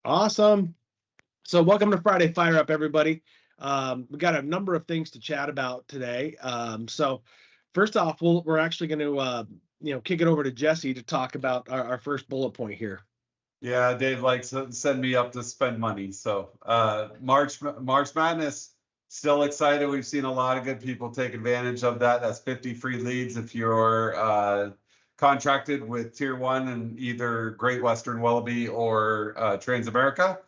Awesome. So welcome to Friday Fire Up, everybody. We got a number of things to chat about today. So first off, we're actually going to kick it over to Jesse to talk about our first bullet point here. Yeah, Dave likes to send me up to spend money. So March Madness, still excited. We've seen a lot of good people take advantage of that. That's 50 free leads if you're contracted with Tier 1 in either Great Western Wallaby or Transamerica.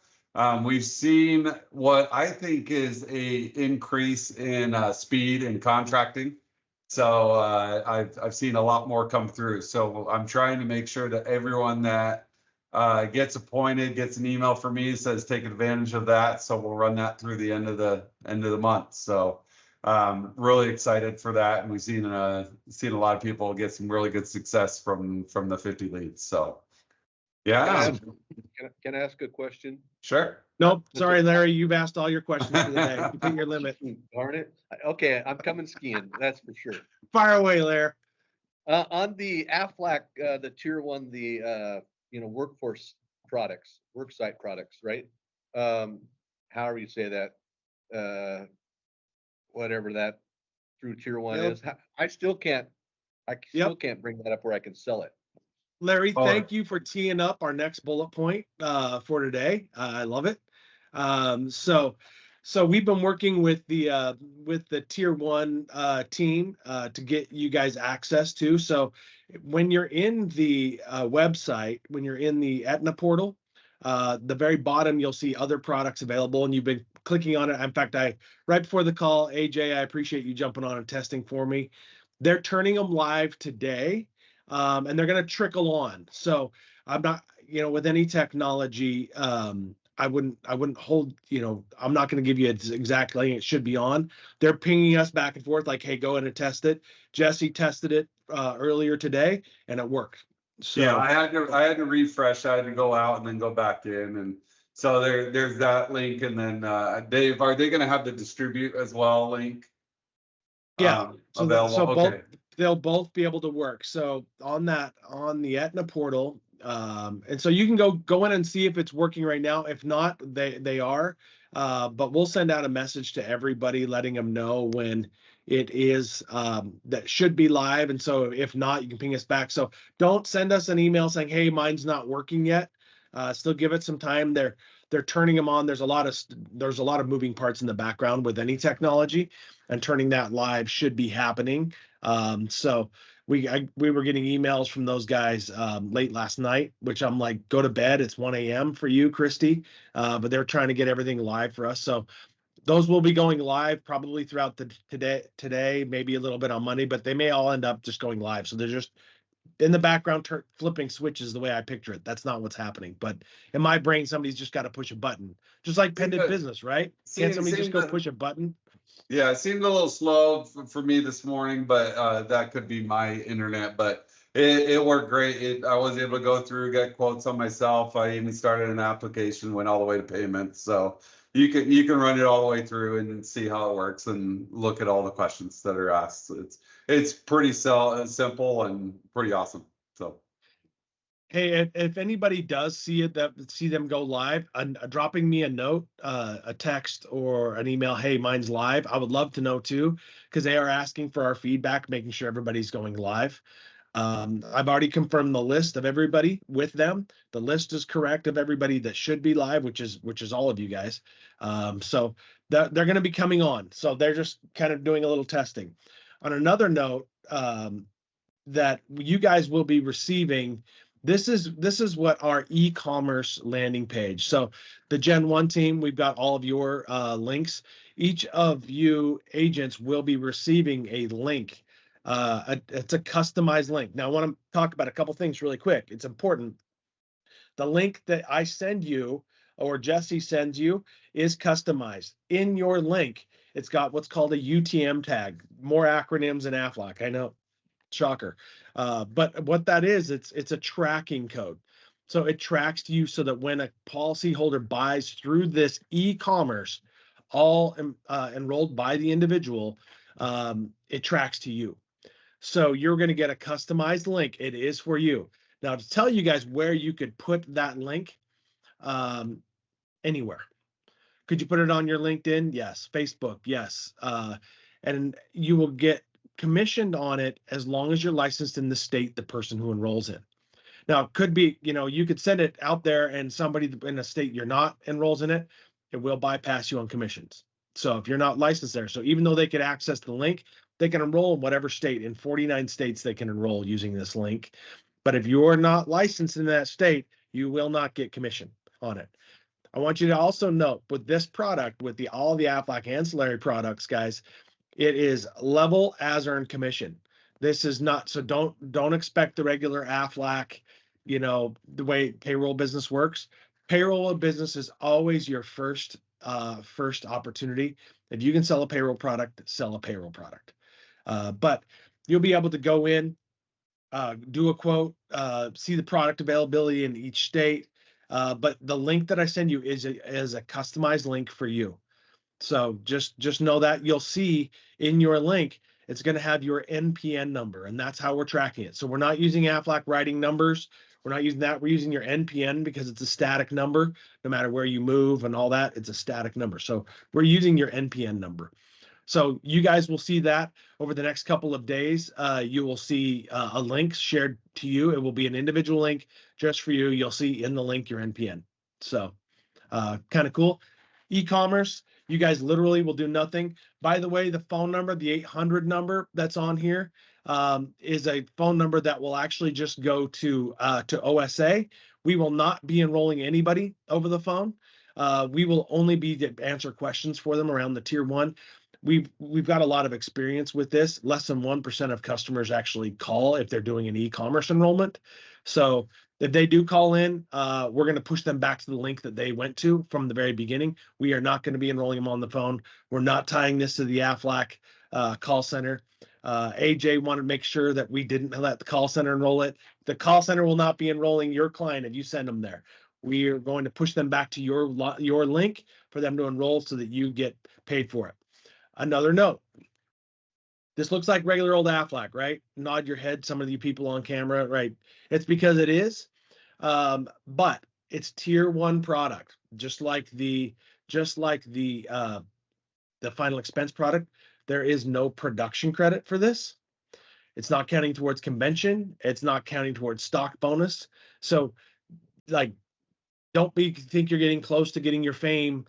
We've seen what I think is a increase in speed in contracting. So I've seen a lot more come through. So I'm trying to make sure that everyone that gets appointed gets an email from me that says take advantage of that. So we'll run that through the end of the month. So really excited for that, and we've seen a lot of people get some really good success from the 50 leads. So yeah. Can I ask a question? Sure. Nope. Sorry, Larry. You've asked all your questions for the day. You hit your limit. Darn it. Okay, I'm coming skiing. That's for sure. Fire away, Larry. On the AFLAC, the Tier 1, the workforce products, worksite products, right? However you say that, whatever that through Tier 1 Yep. is. I still can't bring that up where I can sell it. Larry, thank you for teeing up our next bullet point for today. I love it. So we've been working with the Tier 1 team to get you guys access to. So when you're in the website, when you're in the Aetna portal, the very bottom, you'll see other products available, and you've been clicking on it. In fact, right before the call, AJ, I appreciate you jumping on and testing for me. They're turning them live today. And they're going to trickle on. So I'm not, with any technology, I wouldn't hold, I'm not going to give you exactly it should be on. They're pinging us back and forth like, hey, go in and test it. Jesse tested it earlier today and it worked. So yeah, I had to refresh. I had to go out and then go back in, and so there's that link. And then Dave, are they going to have the distribute as well link? Yeah, available. Okay. They'll both be able to work. So on the Aetna portal, and so you can go in and see if it's working right now. If not, they are. But we'll send out a message to everybody letting them know when it is that should be live. And so if not, you can ping us back. So don't send us an email saying, hey, mine's not working yet. Still give it some time. They're turning them on. There's a lot of moving parts in the background with any technology, and turning that live should be happening. So we were getting emails from those guys late last night, which I'm like, go to bed. It's 1 a.m. for you, Christy. But they're trying to get everything live for us. So those will be going live probably throughout today, maybe a little bit on Monday, but they may all end up just going live. So they're just in the background flipping switches the way I picture it. That's not what's happening. But in my brain, somebody's just got to push a button, just like pendant business, right? Can't somebody just go push a button? Yeah, it seemed a little slow for me this morning, but that could be my internet. But it worked great. I was able to go through, get quotes on myself. I even started an application, went all the way to payments. So you can run it all the way through and see how it works and look at all the questions that are asked. It's pretty simple and pretty awesome. So. Hey, if anybody does see them go live, dropping me a note, a text, or an email, hey, mine's live. I would love to know too, because they are asking for our feedback, making sure everybody's going live. I've already confirmed the list of everybody with them. The list is correct of everybody that should be live, which is all of you guys. So they're going to be coming on. So they're just kind of doing a little testing. On another note, that you guys will be receiving. This is what our e-commerce landing page. So the Gen 1 team, we've got all of your links. Each of you agents will be receiving a link. It's a customized link. Now I want to talk about a couple things really quick. It's important. The link that I send you or Jesse sends you is customized. In your link, it's got what's called a UTM tag. More acronyms than AFLAC, I know. Shocker. But what that is, it's a tracking code. So it tracks you so that when a policyholder buys through this e-commerce, all enrolled by the individual, it tracks to you. So you're going to get a customized link. It is for you. Now, to tell you guys where you could put that link, anywhere. Could you put it on your LinkedIn? Yes. Facebook? Yes. And you will get commissioned on it as long as you're licensed in the state the person who enrolls in. Now, it could be, you could send it out there and somebody in a state you're not enrolls in it, it will bypass you on commissions. So if you're not licensed there, so even though they could access the link, they can enroll in whatever state. In 49 states, they can enroll using this link. But if you're not licensed in that state, you will not get commission on it. I want you to also note with this product, with all the Aflac ancillary products, guys, it is level as earned commission. This is not, so don't expect the regular Aflac, the way payroll business works. Payroll business is always your first opportunity. If you can sell a payroll product, sell a payroll product. But you'll be able to go in, do a quote, see the product availability in each state. But the link that I send you is a customized link for you. So just know that you'll see in your link, it's going to have your NPN number, and that's how we're tracking it. So we're not using Aflac writing numbers. We're not using that. We're using your NPN because it's a static number. No matter where you move and all that, it's a static number. So we're using your NPN number. So you guys will see that over the next couple of days. You will see a link shared to you. It will be an individual link just for you. You'll see in the link your NPN. So kind of cool. E-commerce, you guys literally will do nothing. By the way, the phone number, the 800 number that's on here, is a phone number that will actually just go to OSA. We will not be enrolling anybody over the phone. We will only be to answer questions for them around the tier 1. We've got a lot of experience with this. Less than 1% of customers actually call if they're doing an e-commerce enrollment. So if they do call in, we're going to push them back to the link that they went to from the very beginning. We are not going to be enrolling them on the phone. We're not tying this to the Aflac call center. AJ wanted to make sure that we didn't let the call center enroll it. The call center will not be enrolling your client if you send them there. We are going to push them back to your link for them to enroll so that you get paid for it. Another note, this looks like regular old Aflac, right? Nod your head, some of you people on camera, right? It's because it is, but it's tier 1 product, just like the final expense product. There is no production credit for this. It's not counting towards convention. It's not counting towards stock bonus. So don't think you're getting close to getting your fame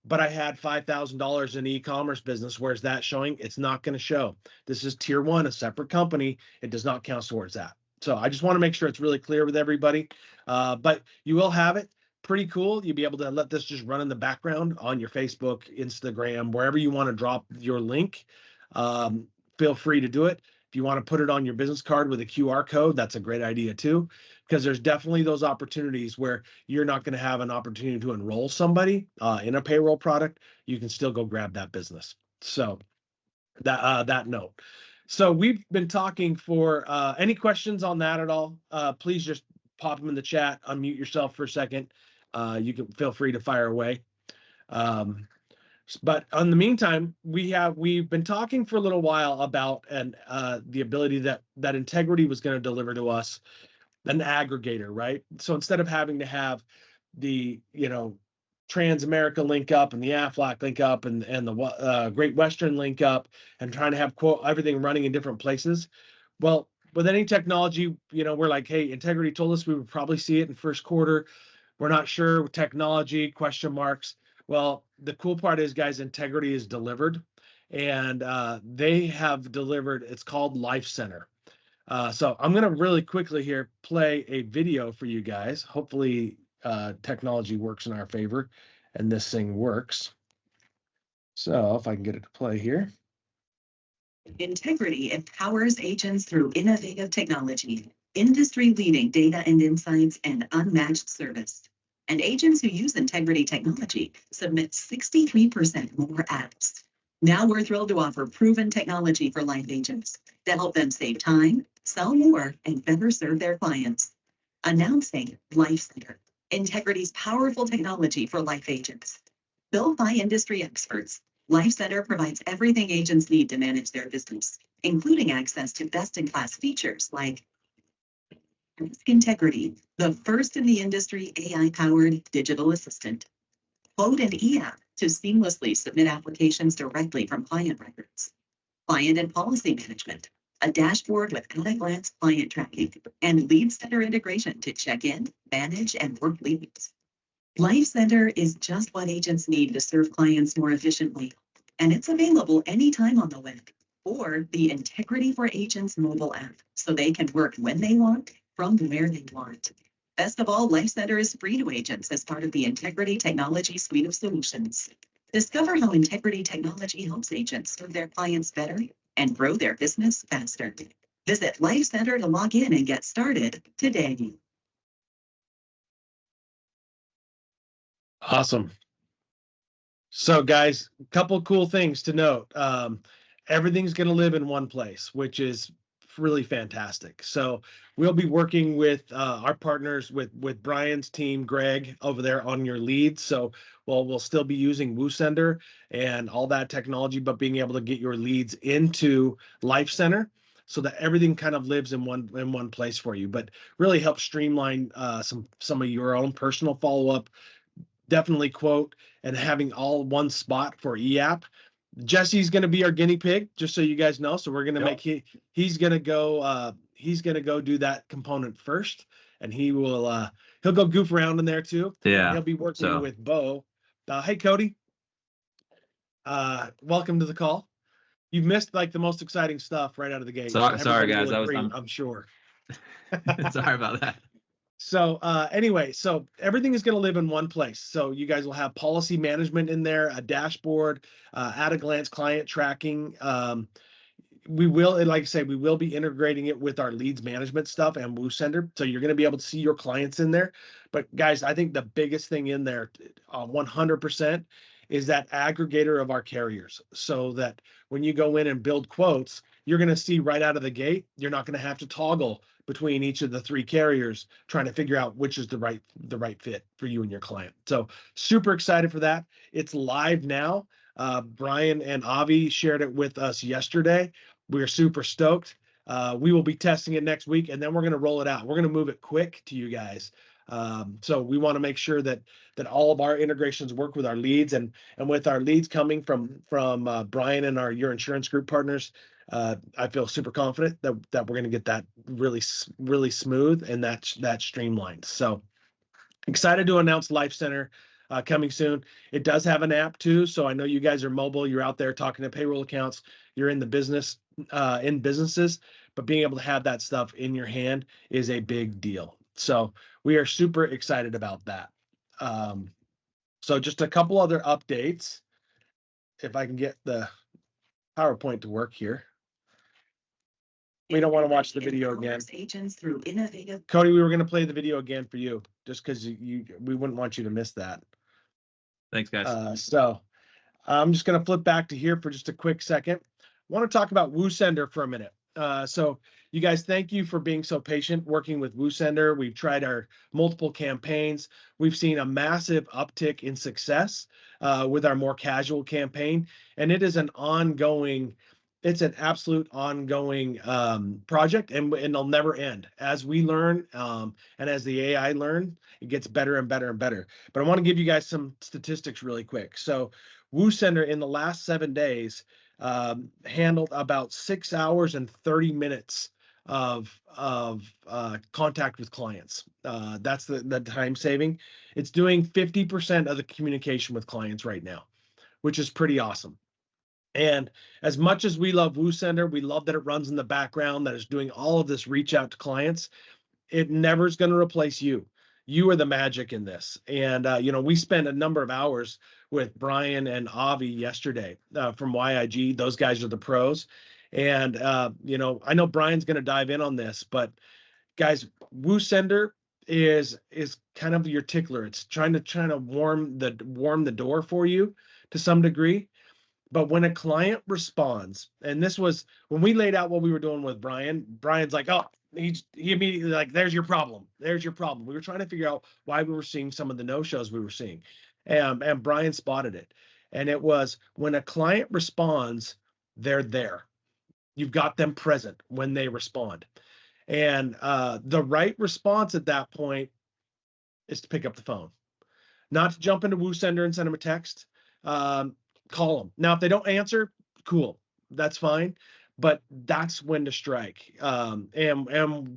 but I had $5,000 in e-commerce business. Where's that showing? It's not going to show. This is tier 1, a separate company. It does not count towards that. So I just want to make sure it's really clear with everybody. But you will have it. Pretty cool. You'll be able to let this just run in the background on your Facebook, Instagram, wherever you want to drop your link. Feel free to do it. If you want to put it on your business card with a QR code, that's a great idea too, because there's definitely those opportunities where you're not going to have an opportunity to enroll somebody in a payroll product. You can still go grab that business. So that note. So we've been talking for any questions on that at all? Please just pop them in the chat, unmute yourself for a second. You can feel free to fire away. But in the meantime, we've been talking for a little while about the ability that Integrity was going to deliver to us an aggregator, right? So instead of having to have the Transamerica link up and the Aflac link up and the Great Western link up and trying to have quote everything running in different places, well, with any technology, we're like, hey, Integrity told us we would probably see it in first quarter. We're not sure with technology, question marks. Well, the cool part is, guys, Integrity is delivered, and they have delivered. It's called Life Center. So I'm going to really quickly here play a video for you guys. Hopefully technology works in our favor and this thing works. So if I can get it to play here. Integrity empowers agents through innovative technology, industry-leading data and insights, and unmatched service. And agents who use Integrity technology submit 63% more apps. Now we're thrilled to offer proven technology for life agents to help them save time, sell more, and better serve their clients. Announcing Life Center, Integrity's powerful technology for life agents. Built by industry experts, Life Center provides everything agents need to manage their business, including access to best-in-class features like Ask Integrity, the first in the industry AI-powered digital assistant. Quote and e-app to seamlessly submit applications directly from client records. Client and policy management, a dashboard with at-a-glance client tracking and lead center integration to check in, manage, and work leads. Life Center is just what agents need to serve clients more efficiently, and it's available anytime on the web or the Integrity for Agents mobile app, so they can work when they want, from where they want. Best of all, Life Center is free to agents as part of the Integrity Technology suite of solutions. Discover how Integrity Technology helps agents serve their clients better and grow their business faster. Visit Life Center to log in and get started today. Awesome. So guys, a couple cool things to note. Everything's going to live in one place, which is really fantastic. So we'll be working with our partners, with Brian's team, Greg, over there on your leads. So we'll still be using WooSender and all that technology, but being able to get your leads into Life Center so that everything kind of lives in one place for you, but really help streamline some of your own personal follow-up. Definitely quote and having all one spot for eApp. Jesse's going to be our guinea pig, just so you guys know. So we're going to make he's going to go do that component first, and he'll go goof around in there too. Yeah. And he'll be working with Bo. Hey Cody, welcome to the call. You've missed like the most exciting stuff right out of the gate. Sorry guys, I'm sure. Sorry about that. So anyway, so everything is going to live in one place. So you guys will have policy management in there, a dashboard, at a glance client tracking. We will, like I say, we will be integrating it with our leads management stuff and WooSender. So you're going to be able to see your clients in there. But guys, I think the biggest thing in there, 100%, is that aggregator of our carriers, so that when you go in and build quotes, you're going to see right out of the gate, you're not going to have to toggle between each of the three carriers trying to figure out which is the right fit for you and your client. So super excited for that. It's live now. Brian and Avi shared it with us yesterday. We're super stoked. We will be testing it next week, and then we're going to roll it out. We're going to move it quick to you guys. So we want to make sure that all of our integrations work with our leads, and with our leads coming from Brian and your insurance group partners. I feel super confident that we're going to get that really smooth and that streamlined. So excited to announce Life Center coming soon. It does have an app too, so I know you guys are mobile. You're out there talking to payroll accounts. You're in the business, in businesses, but being able to have that stuff in your hand is a big deal. So we are super excited about that. So just a couple other updates. If I can get the PowerPoint to work here. We don't want to watch the video again. Agents through innovative. Cody, we were going to play the video again for you, just because we wouldn't want you to miss that. Thanks, guys. So I'm just going to flip back to here for just a quick second. I want to talk about WooSender for a minute. So you guys, thank you for being so patient working with WooSender. We've tried our multiple campaigns. We've seen a massive uptick in success with our more casual campaign, and it is an ongoing. It's an absolute ongoing project, and it'll never end. As we learn and as the AI learn, it gets better and better and better. But I want to give you guys some statistics really quick. So WooSender in the last 7 days handled about 6 hours and 30 minutes of contact with clients. That's the time saving. It's doing 50% of the communication with clients right now, which is pretty awesome. And as much as we love WooSender, we love that it runs in the background, that it's doing all of this reach out to clients. It never is going to replace you. You are the magic in this. And, we spent a number of hours with Brian and Avi yesterday from YIG. Those guys are the pros. And, I know Brian's going to dive in on this, but guys, WooSender is kind of your tickler. It's trying to warm the door for you to some degree. But when a client responds, and this was when we laid out what we were doing with Brian's like, oh, he immediately like, there's your problem. There's your problem. We were trying to figure out why we were seeing some of the no-shows we were seeing. And Brian spotted it. And it was when a client responds, they're there. You've got them present when they respond. And the right response at that point is to pick up the phone, not to jump into WooSender and send them a text. Call them. Now, if they don't answer, cool, that's fine. But that's when to strike. And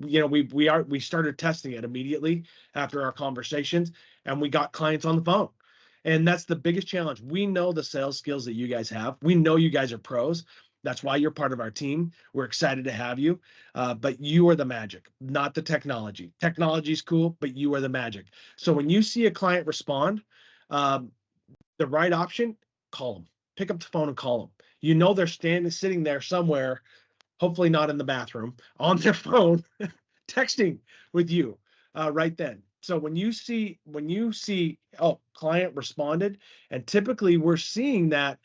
you know, we started testing it immediately after our conversations, and we got clients on the phone. And that's the biggest challenge. We know the sales skills that you guys have. We know you guys are pros. That's why you're part of our team. We're excited to have you. But you are the magic, not the technology. Technology is cool, but you are the magic. So when you see a client respond, the right option, call them. Pick up the phone and call them. You know they're sitting there somewhere, hopefully not in the bathroom, on their phone, texting with you right then. So when you see, oh, client responded, and typically we're seeing that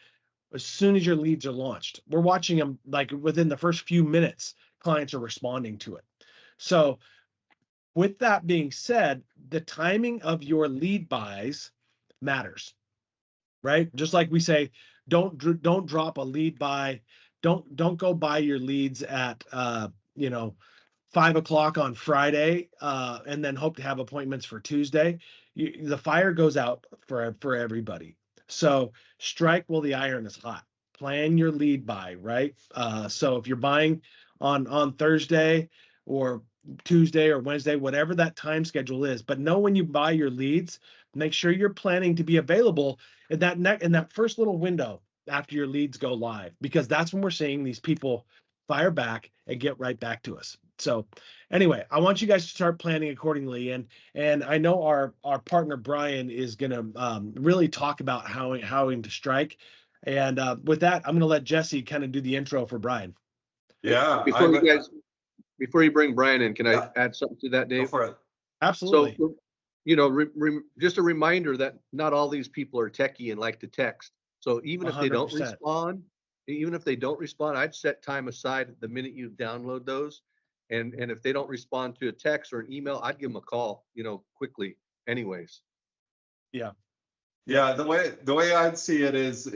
as soon as your leads are launched. We're watching them like within the first few minutes, clients are responding to it. So with that being said, the timing of your lead buys matters, right? Just like we say, don't drop a lead buy. Don't go buy your leads at 5 o'clock on Friday, and then hope to have appointments for Tuesday. The fire goes out for everybody. So strike while the iron is hot. Plan your lead buy, right? So if you're buying on Thursday or Tuesday or Wednesday, whatever that time schedule is, but know when you buy your leads, make sure you're planning to be available in that first little window after your leads go live, because that's when we're seeing these people fire back and get right back to us. So anyway, I want you guys to start planning accordingly. And I know our partner Brian is going to really talk about how to strike. And with that, I'm going to let Jesse kind of do the intro for Brian. Yeah. Before you bring Brian in, can I Yeah. add something to that, Dave? Go for it. Absolutely. So, you know, just a reminder that not all these people are techie and like to text. So even if they don't 100%. respond, I'd set time aside the minute you download those. And if they don't respond to a text or an email, I'd give them a call, quickly anyways. Yeah. Yeah, the way I'd see it is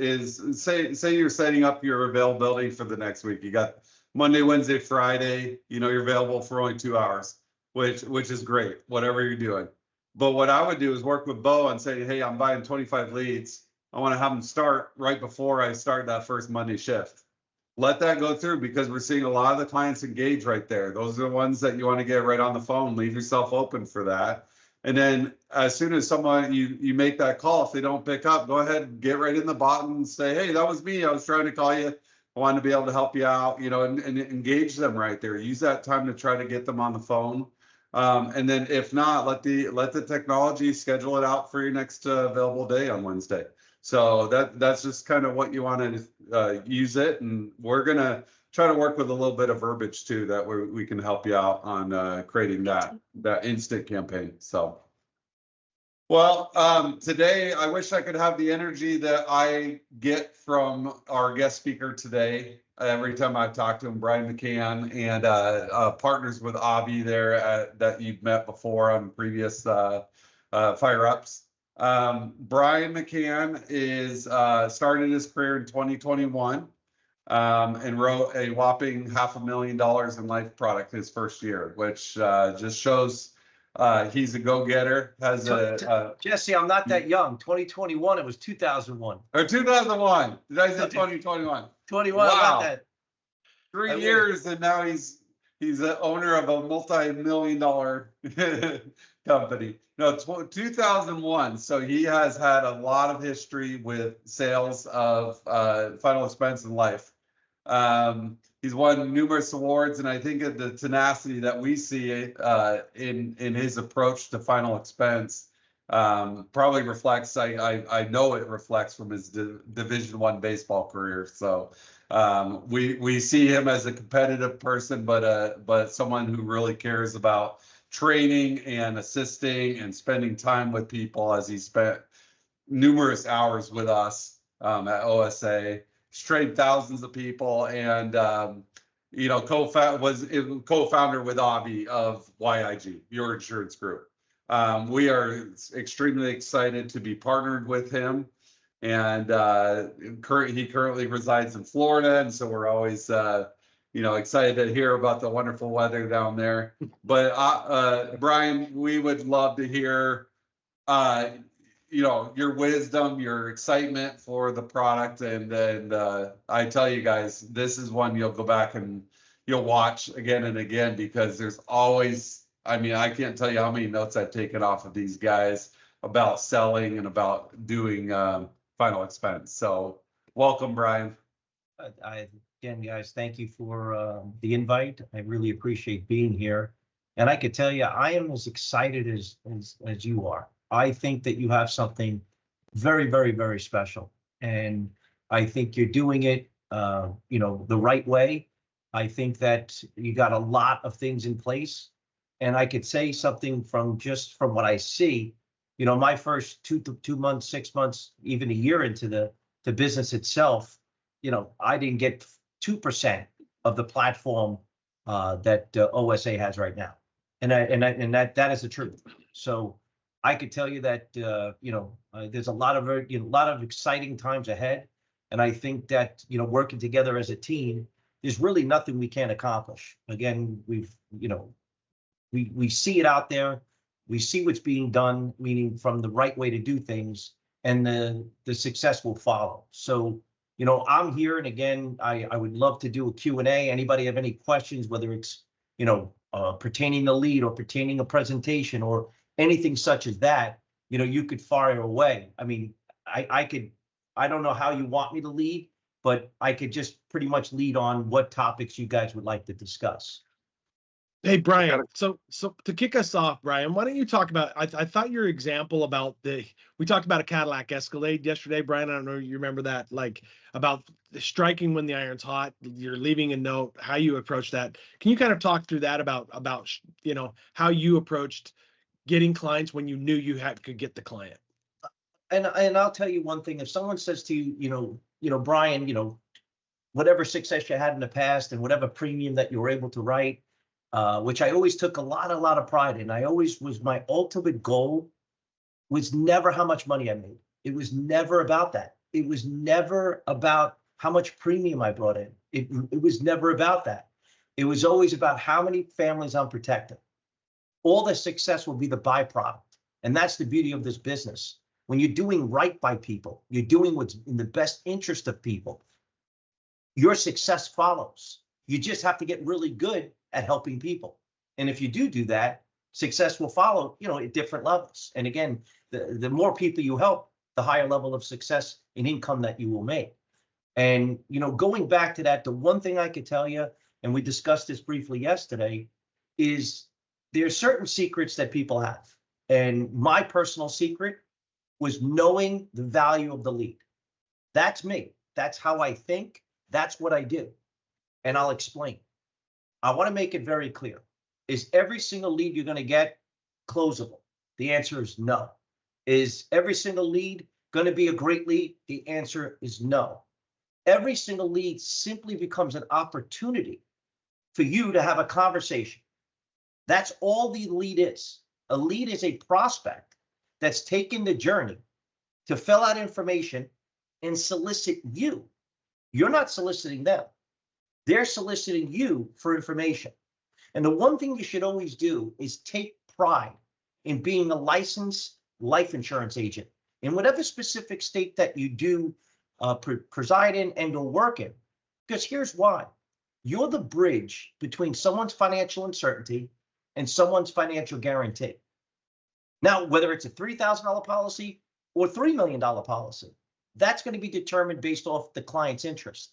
say you're setting up your availability for the next week. You got Monday, Wednesday, Friday, you're available for only 2 hours, which is great, whatever you're doing. But what I would do is work with Bo and say, hey, I'm buying 25 leads. I want to have them start right before I start that first Monday shift. Let that go through, because we're seeing a lot of the clients engage right there. Those are the ones that you want to get right on the phone. Leave yourself open for that. And then as soon as someone you make that call, if they don't pick up, go ahead and get right in the bot and say, hey, that was me. I was trying to call you. I wanted to be able to help you out, and engage them right there. Use that time to try to get them on the phone. And then if not, let the technology schedule it out for your next available day on Wednesday. So that's just kind of what you want to use it. And we're going to try to work with a little bit of verbiage too, that we can help you out on creating that instant campaign. So, well, today I wish I could have the energy that I get from our guest speaker today. Every time I talk to him, Brian McCann, and partners with Avi there that you've met before on previous fire ups. Brian McCann is started his career in 2021 and wrote a whopping $500,000 in life product his first year, which just shows he's a go-getter. Jesse, I'm not that young. 2021, it was 2001. Or 2001. Did I say 2021? 21. Wow. About that. 3 years, and now he's the owner of a multi-million-dollar company. No, 2001. So he has had a lot of history with sales of final expense in life. He's won numerous awards, and I think the tenacity that we see in his approach to final expense probably reflects. I know it reflects from his Division I baseball career. So we see him as a competitive person, but someone who really cares about training and assisting and spending time with people, as he spent numerous hours with us at OSA. He's trained thousands of people, and was co-founder with Avi of YIG, Your Insurance Group. We are extremely excited to be partnered with him, and he currently resides in Florida, and so we're always excited to hear about the wonderful weather down there. But Brian, we would love to hear, your wisdom, your excitement for the product, and I tell you guys, this is one you'll go back and you'll watch again and again, because there's always, I can't tell you how many notes I've taken off of these guys about selling and about doing final expense. So welcome, Brian. Again, guys, thank you for the invite. I really appreciate being here. And I could tell you, I am as excited as you are. I think that you have something very, very, very special. And I think you're doing it, the right way. I think that you got a lot of things in place. And I could say something from what I see, my first 2 months, 6 months, even a year into the business itself, I didn't get 2% of the platform that OSA has right now. And that is the truth. So I could tell you that, there's a lot of exciting times ahead. And I think that, working together as a team, there's really nothing we can't accomplish. Again, we see it out there. We see what's being done, meaning from the right way to do things, and the success will follow. So, I'm here, and again, I would love to do a Q&A. Anybody have any questions, whether it's, pertaining to lead or pertaining a presentation or anything such as that, you could fire away. I don't know how you want me to lead, but I could just pretty much lead on what topics you guys would like to discuss. Hey, Brian, so to kick us off, Brian, why don't you talk about, I thought your example about we talked about a Cadillac Escalade yesterday, Brian, I don't know if you remember that, like about striking when the iron's hot, you're leaving a note, how you approach that. Can you kind of talk through that about how you approached getting clients when you knew you could get the client? And I'll tell you one thing, if someone says to you, Brian, whatever success you had in the past and whatever premium that you were able to write, which I always took a lot of pride in. My ultimate goal was never how much money I made. It was never about that. It was never about how much premium I brought in. It was never about that. It was always about how many families I'm protecting. All the success will be the byproduct. And that's the beauty of this business. When you're doing right by people, you're doing what's in the best interest of people, your success follows. You just have to get really good at helping people. And if you do that, success will follow, at different levels. And again, the more people you help, the higher level of success and income that you will make. And, going back to that, the one thing I could tell you, and we discussed this briefly yesterday, is there are certain secrets that people have. And my personal secret was knowing the value of the lead. That's me. That's how I think. That's what I do. And I'll explain. I want to make it very clear. Is every single lead you're going to get closable? The answer is no. Is every single lead going to be a great lead? The answer is no. Every single lead simply becomes an opportunity for you to have a conversation. That's all the lead is. A lead is a prospect that's taken the journey to fill out information and solicit you. You're not soliciting them. They're soliciting you for information. And the one thing you should always do is take pride in being a licensed life insurance agent in whatever specific state that you do preside in and or work in. Because here's why. You're the bridge between someone's financial uncertainty and someone's financial guarantee. Now, whether it's a $3,000 policy or $3 million policy, that's going to be determined based off the client's interest.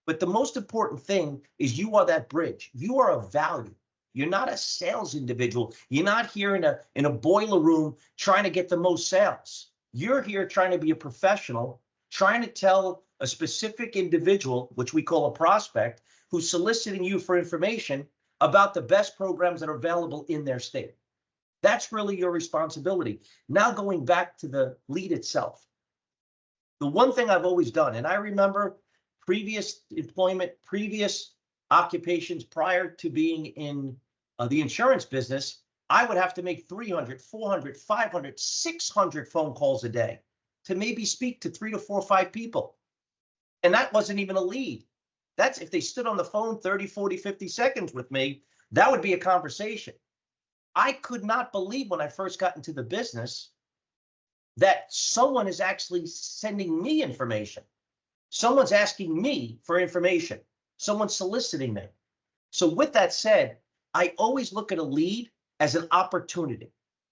But the most important thing is you are that bridge. You are of value. You're not a sales individual. You're not here in a boiler room trying to get the most sales. You're here trying to be a professional, trying to tell a specific individual, which we call a prospect, who's soliciting you for information about the best programs that are available in their state. That's really your responsibility. Now going back to the lead itself. The one thing I've always done, and I remember previous employment, previous occupations prior to being in the insurance business, I would have to make 300, 400, 500, 600 phone calls a day to maybe speak to 3 to 4 or 5 people. And that wasn't even a lead. That's if they stood on the phone 30, 40, 50 seconds with me, that would be a conversation. I could not believe when I first got into the business that someone is actually sending me information. Someone's asking me for information. Someone's soliciting me. So with that said, I always look at a lead as an opportunity,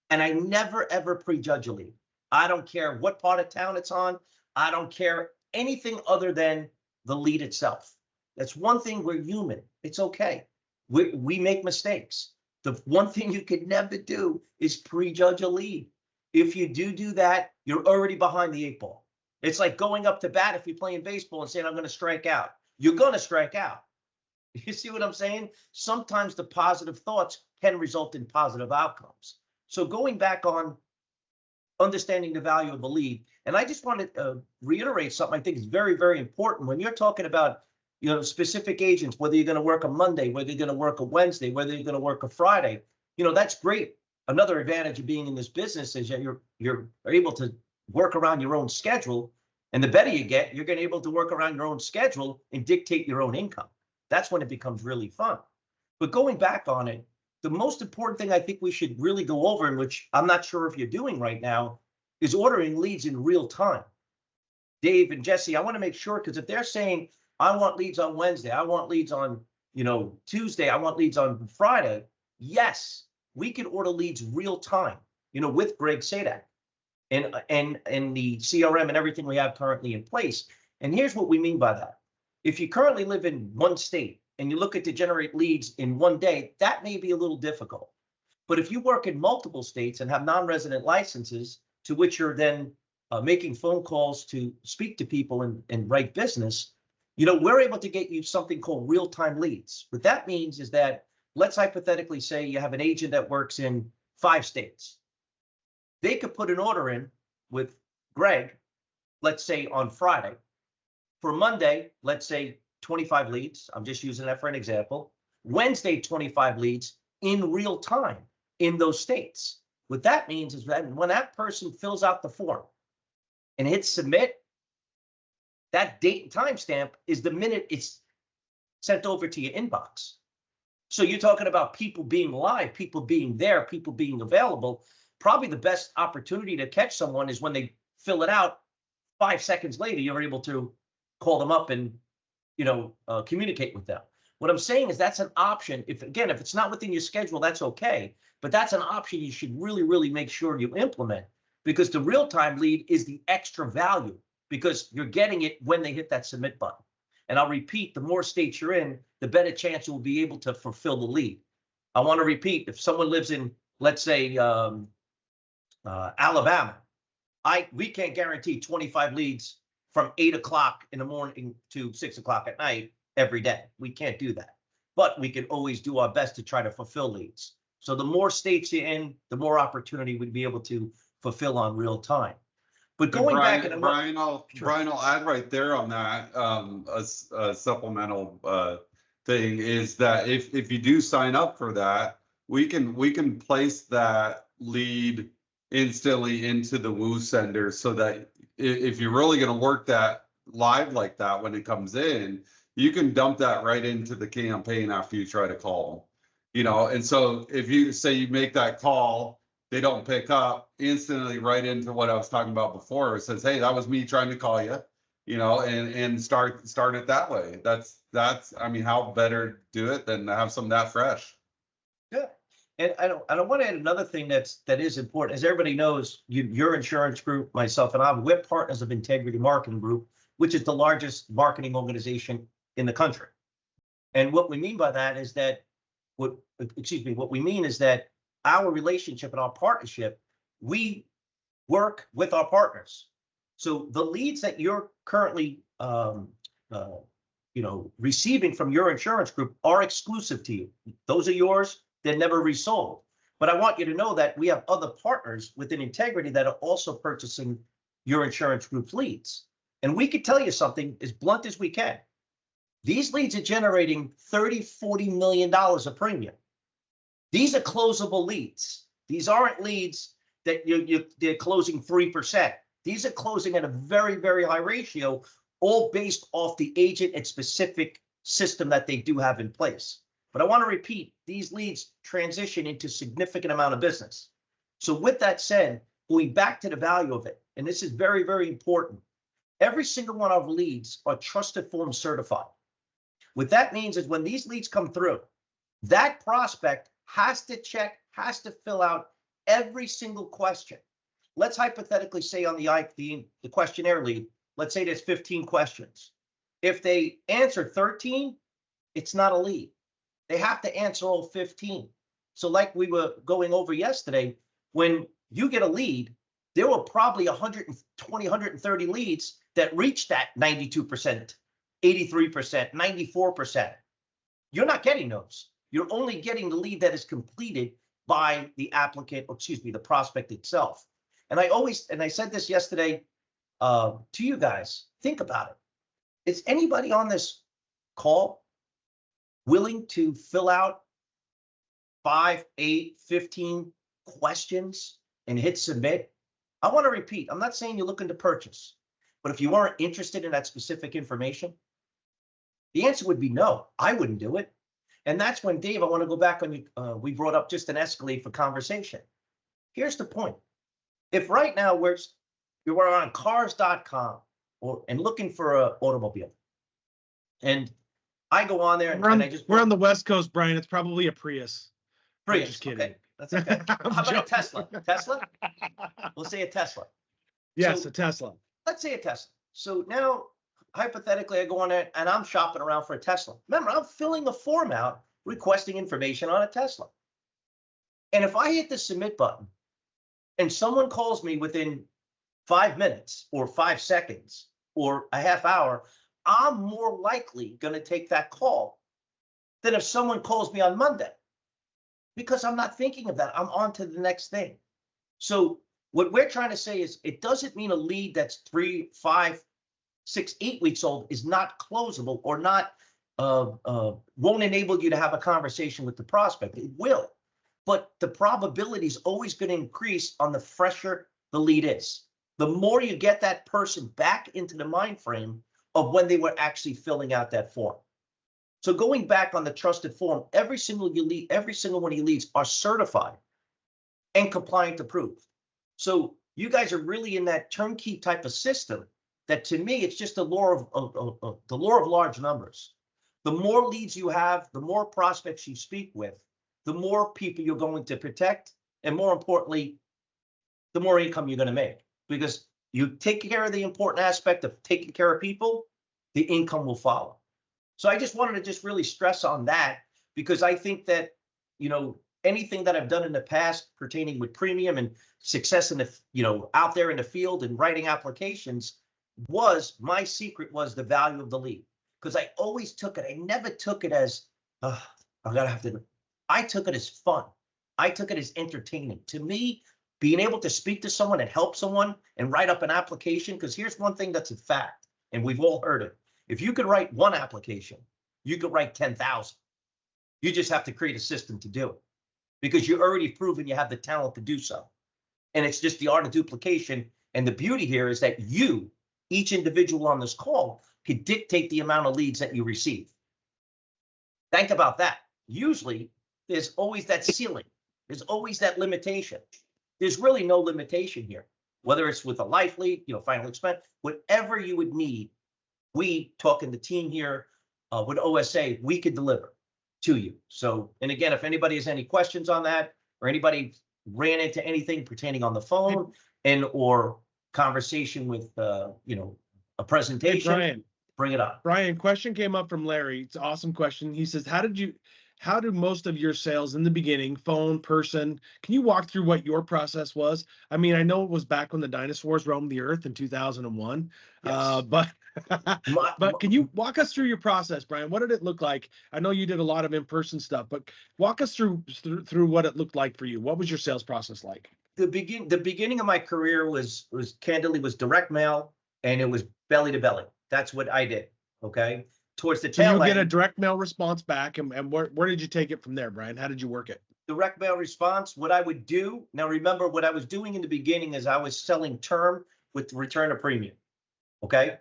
and I never, ever prejudge a lead. I don't care what part of town it's on. I don't care anything other than the lead itself. That's one thing. We're human. It's okay. We make mistakes. The one thing you could never do is prejudge a lead. If you do that, you're already behind the 8 ball. It's like going up to bat if you're playing baseball and saying, I'm going to strike out. You're going to strike out. You see what I'm saying? Sometimes the positive thoughts can result in positive outcomes. So going back on understanding the value of a lead, and I just want to reiterate something I think is very, very important. When you're talking about, you know, specific agents, whether you're going to work a Monday, whether you're going to work a Wednesday, whether you're going to work a Friday, you know, that's great. Another advantage of being in this business is that you're able to work around your own schedule. And the better you get, you're going to be able to work around your own schedule and dictate your own income. That's when it becomes really fun. But going back on it, the most important thing I think we should really go over, and which I'm not sure if you're doing right now, is ordering leads in real time. Dave and Jesse, I want to make sure, because if they're saying, I want leads on Wednesday, I want leads on, you know, Tuesday, I want leads on Friday, yes, we can order leads real time, you know, with Greg Sadak and the CRM and everything we have currently in place. And here's what we mean by that. If you currently live in one state and you look at to generate leads in one day, that may be a little difficult. But if you work in multiple states and have non-resident licenses to which you're then making phone calls to speak to people and write business, you know, we're able to get you something called real-time leads. What that means is that, let's hypothetically say you have an agent that works in 5 states. They could put an order in with Greg, let's say on Friday. For Monday, let's say 25 leads. I'm just using that for an example. Wednesday, 25 leads in real time in those states. What that means is that when that person fills out the form and hits submit, that date and timestamp is the minute it's sent over to your inbox. So you're talking about people being live, people being there, people being available. Probably the best opportunity to catch someone is when they fill it out. 5 seconds later, you're able to call them up and, you know, communicate with them. What I'm saying is that's an option. If it's not within your schedule, that's okay. But that's an option you should really, really make sure you implement, because the real-time lead is the extra value because you're getting it when they hit that submit button. And I'll repeat, the more states you're in, the better chance you'll be able to fulfill the lead. I want to repeat, if someone lives in, let's say, Alabama, we can't guarantee 25 leads from 8 o'clock in the morning to 6 o'clock at night every day. We can't do that. But we can always do our best to try to fulfill leads. So the more states you're in, the more opportunity we'd be able to fulfill on real time. But going Brian, back, Brian, I'll add right there on that, a supplemental thing is that if you do sign up for that, we can place that lead instantly into the Woo sender, so that if you're really going to work that live like that when it comes in, you can dump that right into the campaign after you try to call them. You know, and so if you say you make that call, they don't pick up, instantly right into what I was talking about before. It says, hey, that was me trying to call you, you know, and start it that way. That's I mean, how better do it than to have some that fresh? yeah. And I want to add another thing that is important. As everybody knows, your insurance group, myself, and we're partners of Integrity Marketing Group, which is the largest marketing organization in the country. And what we mean by that is that what we mean is that our relationship and our partnership, we work with our partners. So the leads that you're currently, receiving from your insurance group are exclusive to you. Those are yours. They're never resold. But I want you to know that we have other partners within Integrity that are also purchasing your insurance group's leads. And we could tell you something as blunt as we can. These leads are generating $30–40 million of premium. These are closable leads. These aren't leads that they're closing 3%. These are closing at a very, very high ratio, all based off the agent and specific system that they do have in place. But I want to repeat, these leads transition into significant amount of business. So with that said, going back to the value of it, and this is very, very important, every single one of our leads are trusted form certified. What that means is when these leads come through, that prospect has to check, has to fill out every single question. Let's hypothetically say on the questionnaire lead, let's say there's 15 questions. If they answer 13, it's not a lead. They have to answer all 15. So like we were going over yesterday, when you get a lead, there were probably 120, 130 leads that reach that 92%, 83%, 94%. You're not getting those. You're only getting the lead that is completed by the applicant, or excuse me, the prospect itself. And I said this yesterday to you guys, think about it. Is anybody on this call willing to fill out 5, 8, 15 questions and hit submit? I want to repeat, I'm not saying you're looking to purchase, but if you aren't interested in that specific information, the answer would be no, I wouldn't do it. And that's when, Dave, I want to go back on you. We brought up just an Escalade for conversation. Here's the point. If right now we're on cars.com and looking for an automobile, and I go on there and we're on the West Coast, Brian. It's probably a Prius. Prius, just kidding. okay. That's okay. How about a Tesla? Tesla? We'll say a Tesla. Yes, So, a Tesla. Let's say a Tesla. So now, hypothetically, I go on there and I'm shopping around for a Tesla. Remember, I'm filling a form out requesting information on a Tesla. And if I hit the submit button and someone calls me within 5 minutes or 5 seconds or a half hour, I'm more likely going to take that call than if someone calls me on Monday, because I'm not thinking of that. I'm on to the next thing. So what we're trying to say is it doesn't mean a lead that's 3, 5, 6, 8 weeks old is not closable or not won't enable you to have a conversation with the prospect. It will, but the probability is always going to increase on the fresher the lead is. The more you get that person back into the mind frame of when they were actually filling out that form. So going back on the trusted form, every single one of your leads are certified and compliant approved. So you guys are really in that turnkey type of system that, to me, it's just the law of large numbers. The more leads you have, the more prospects you speak with, the more people you're going to protect, and more importantly, the more income you're going to make. Because you take care of the important aspect of taking care of people, the income will follow. So I just wanted to just really stress on that, because I think that, anything that I've done in the past pertaining with premium and success in the, out there in the field and writing applications, my secret was the value of the lead. Because I always took it. I never took it as, I took it as fun. I took it as entertaining. To me, being able to speak to someone and help someone and write up an application, because here's one thing that's a fact, and we've all heard it. If you could write one application, you could write 10,000. You just have to create a system to do it, because you're already proven you have the talent to do so. And it's just the art of duplication. And the beauty here is that you, each individual on this call, can dictate the amount of leads that you receive. Think about that. Usually, there's always that ceiling. There's always that limitation. There's really no limitation here. Whether it's with a life lead, final expense, whatever you would need, we, talking the team here with OSA, we could deliver to you. So, and again, if anybody has any questions on that, or anybody ran into anything pertaining on the phone and or conversation with, a presentation, Hey, Brian, bring it up. Brian, question came up from Larry. It's an awesome question. He says, how do most of your sales in the beginning, phone, person, can you walk through what your process was? I mean, I know it was back when the dinosaurs roamed the earth in 2001, Yes. but can you walk us through your process, Brian? What did it look like? I know you did a lot of in-person stuff, but walk us through what it looked like for you. What was your sales process like? The beginning of my career was direct mail, and it was belly to belly. That's what I did. Okay. Towards the tail end. So you get a end, direct mail response back, and where did you take it from there, Brian? How did you work it? Direct mail response. What I would do now, remember what I was doing in the beginning is I was selling term with return of premium. Okay.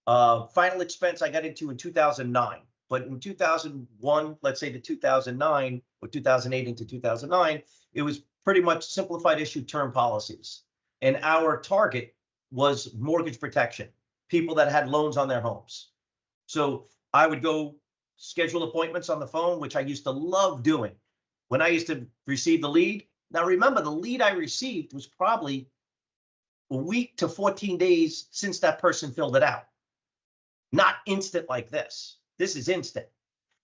Final expense I got into in 2009. But in 2001, let's say to 2009 or 2008 into 2009, it was pretty much simplified issue term policies. And our target was mortgage protection, people that had loans on their homes. So I would go schedule appointments on the phone, which I used to love doing when I used to receive the lead. Now, remember, the lead I received was probably a week to 14 days since that person filled it out. Not instant like this. This is instant.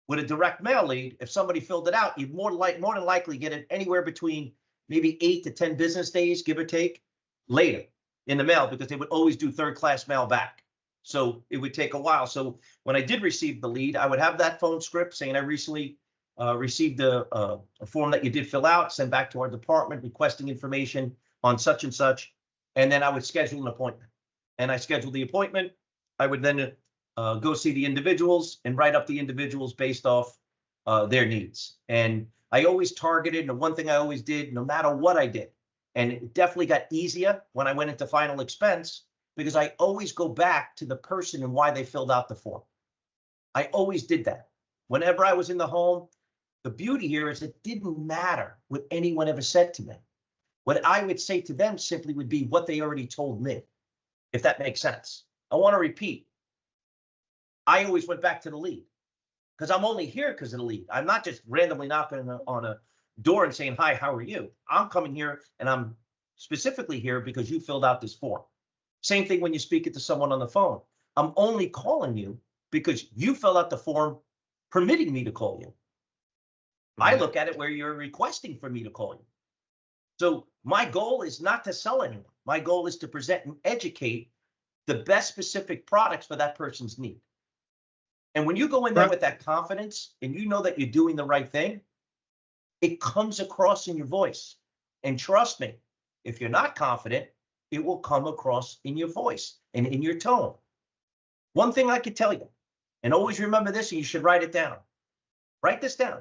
With a direct mail lead, if somebody filled it out, you'd more than likely get it anywhere between maybe 8 to 10 business days, give or take, later in the mail, because they would always do third-class mail back. So it would take a while. So when I did receive the lead, I would have that phone script saying I recently received a form that you did fill out, send back to our department requesting information on such and such, and then I would schedule an appointment. And I scheduled the appointment. I would then go see the individuals and write up the individuals based off their needs. And I always targeted, and the one thing I always did, no matter what I did, and it definitely got easier when I went into final expense, because I always go back to the person and why they filled out the form. I always did that. Whenever I was in the home, the beauty here is it didn't matter what anyone ever said to me. What I would say to them simply would be what they already told me, if that makes sense. I want to repeat. I always went back to the lead because I'm only here because of the lead. I'm not just randomly knocking on a door and saying, hi, how are you? I'm coming here and I'm specifically here because you filled out this form. Same thing when you speak it to someone on the phone. I'm only calling you because you filled out the form permitting me to call you. I look at it where you're requesting for me to call you. So my goal is not to sell anyone. My goal is to present and educate the best specific products for that person's need. And when you go in there with that confidence and you know that you're doing the right thing, it comes across in your voice. And trust me, if you're not confident, it will come across in your voice and in your tone. One thing I could tell you, and always remember this, and you should write it down. Write this down.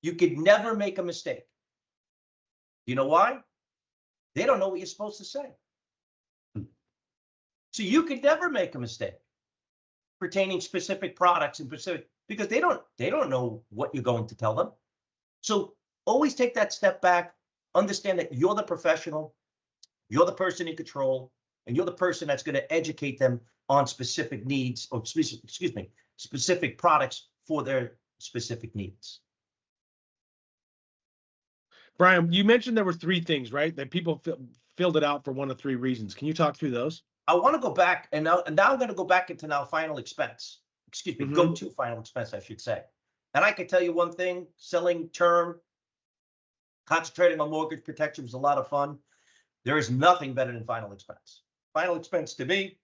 You could never make a mistake. You know why? They don't know what you're supposed to say. So you could never make a mistake pertaining specific products and specific, because they don't know what you're going to tell them. So always take that step back, understand that you're the professional, you're the person in control, and you're the person that's going to educate them on specific needs, or specific products for their specific needs. Brian, you mentioned there were 3 things, right? That people filled it out for one of 3 reasons. Can you talk through those? I want to go back, and now I'm going to go back into final expense. Go to final expense, I should say. And I can tell you one thing, selling term, concentrating on mortgage protection was a lot of fun. There is nothing better than final expense. Final expense to me,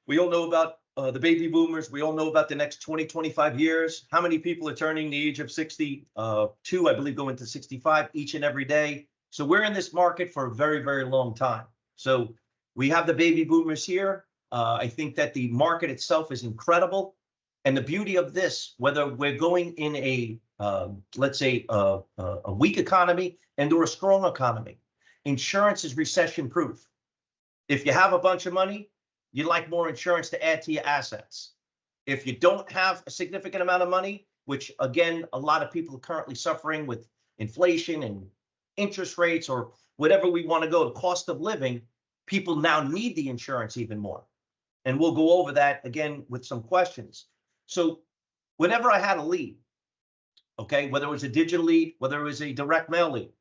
we all know about the baby boomers. We all know about the next 20, 25 years. How many people are turning the age of 62, I believe, go into 65 each and every day. So we're in this market for a very, very long time. So we have the baby boomers here. I think that the market itself is incredible. And the beauty of this, whether we're going in a, let's say, a weak economy and or a strong economy, insurance is recession proof. If you have a bunch of money, you'd like more insurance to add to your assets. If you don't have a significant amount of money, which again, a lot of people are currently suffering with inflation and interest rates or whatever we want to go, the cost of living, people now need the insurance even more. And we'll go over that again with some questions. So whenever I had a lead, okay, whether it was a digital lead, whether it was a direct mail lead,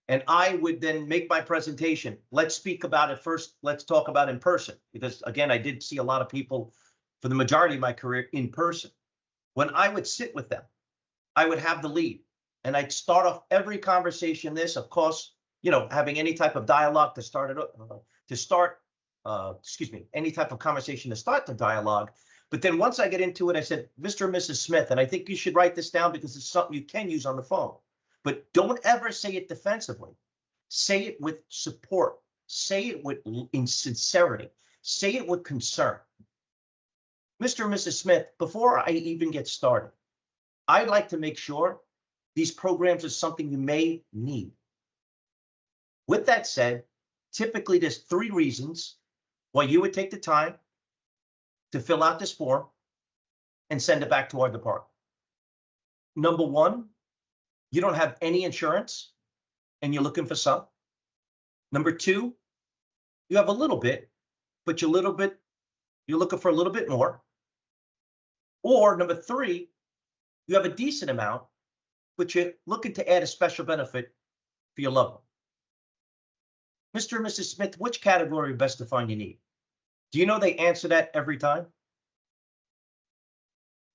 and I would then make my presentation. Let's speak about it first. Let's talk about in person, because again, I did see a lot of people for the majority of my career in person. When I would sit with them, I would have the lead, and I'd start off every conversation. This, of course, having any type of dialogue to start any type of conversation to start the dialogue. But then once I get into it, I said, Mr. and Mrs. Smith, and I think you should write this down because it's something you can use on the phone. But don't ever say it defensively. Say it with support. Say it in sincerity. Say it with concern. Mr. and Mrs. Smith, before I even get started, I'd like to make sure these programs are something you may need. With that said, typically there's 3 reasons why you would take the time to fill out this form and send it back to our department. Number one, you don't have any insurance and you're looking for some. Number two, you have a little bit, but you're looking for a little bit more. Or number three, you have a decent amount, but you're looking to add a special benefit for your loved one. Mr. and Mrs. Smith, which category best define your need? Do you know they answer that every time?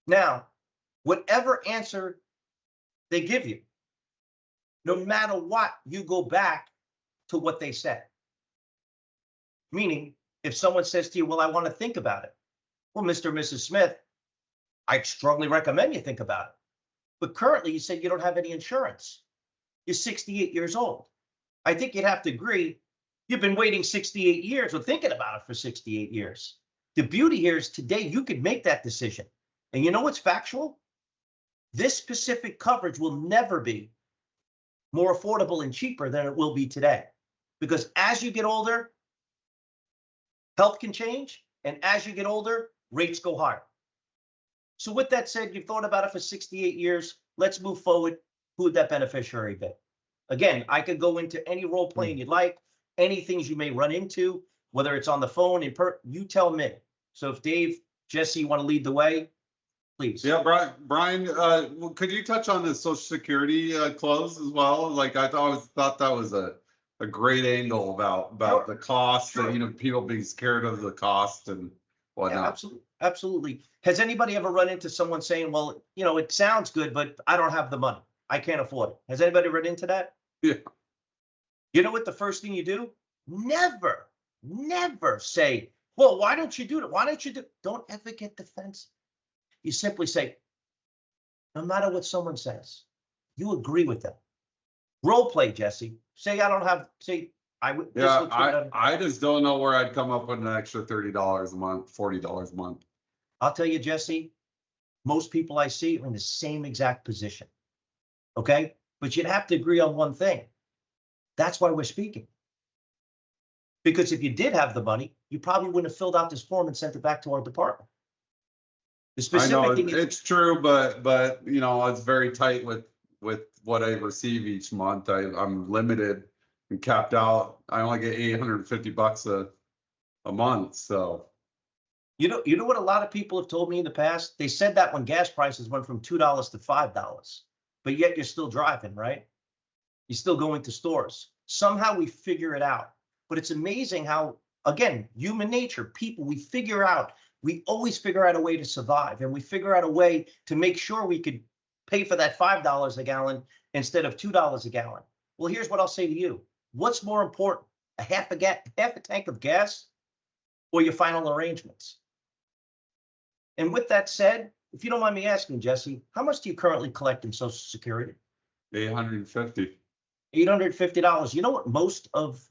Now, whatever answer they give you, no matter what, you go back to what they said. Meaning, if someone says to you, well, I want to think about it. Well, Mr. and Mrs. Smith, I strongly recommend you think about it. But currently, you said you don't have any insurance. You're 68 years old. I think you'd have to agree, you've been waiting 68 years or thinking about it for 68 years. The beauty here is today you could make that decision. And you know what's factual? This specific coverage will never be more affordable and cheaper than it will be today. Because as you get older, health can change. And as you get older, rates go higher. So with that said, you've thought about it for 68 years. Let's move forward. Who would that beneficiary be? Again, I could go into any role playing you'd like, any things you may run into, whether it's on the phone, you tell me. So if Dave, Jesse, want to lead the way, please. Yeah, Brian, could you touch on the Social Security close as well? Like I always thought that was a great angle about Sure. the cost, Sure. and people being scared of the cost and whatnot. Yeah, absolutely. Has anybody ever run into someone saying, well, it sounds good, but I don't have the money. I can't afford it. Has anybody run into that? Yeah. You know what the first thing you do? Never say, well, why don't you do it? Why don't you do it? Don't ever get defensive. You simply say, no matter what someone says, you agree with them. Role play, Jesse. Say I would. Yeah, I just don't know where I'd come up with an extra $30 a month, $40 a month. I'll tell you, Jesse, most people I see are in the same exact position. Okay? But you'd have to agree on one thing. That's why we're speaking. Because if you did have the money, you probably wouldn't have filled out this form and sent it back to our department. The I know specific thing is, it's true, but it's very tight with what I receive each month. I'm limited and capped out. I only get $850 a month. So you know what a lot of people have told me in the past? They said that when gas prices went from $2 to $5, but yet you're still driving, right? You're still going to stores. Somehow we figure it out. But it's amazing how, again, human nature, people, we always figure out a way to survive, and we figure out a way to make sure we could pay for that $5 a gallon instead of $2 a gallon. Well, here's what I'll say to you. What's more important, a half a tank of gas or your final arrangements? And with that said, if you don't mind me asking, Jesse, how much do you currently collect in Social Security? $850. $850. You know what most of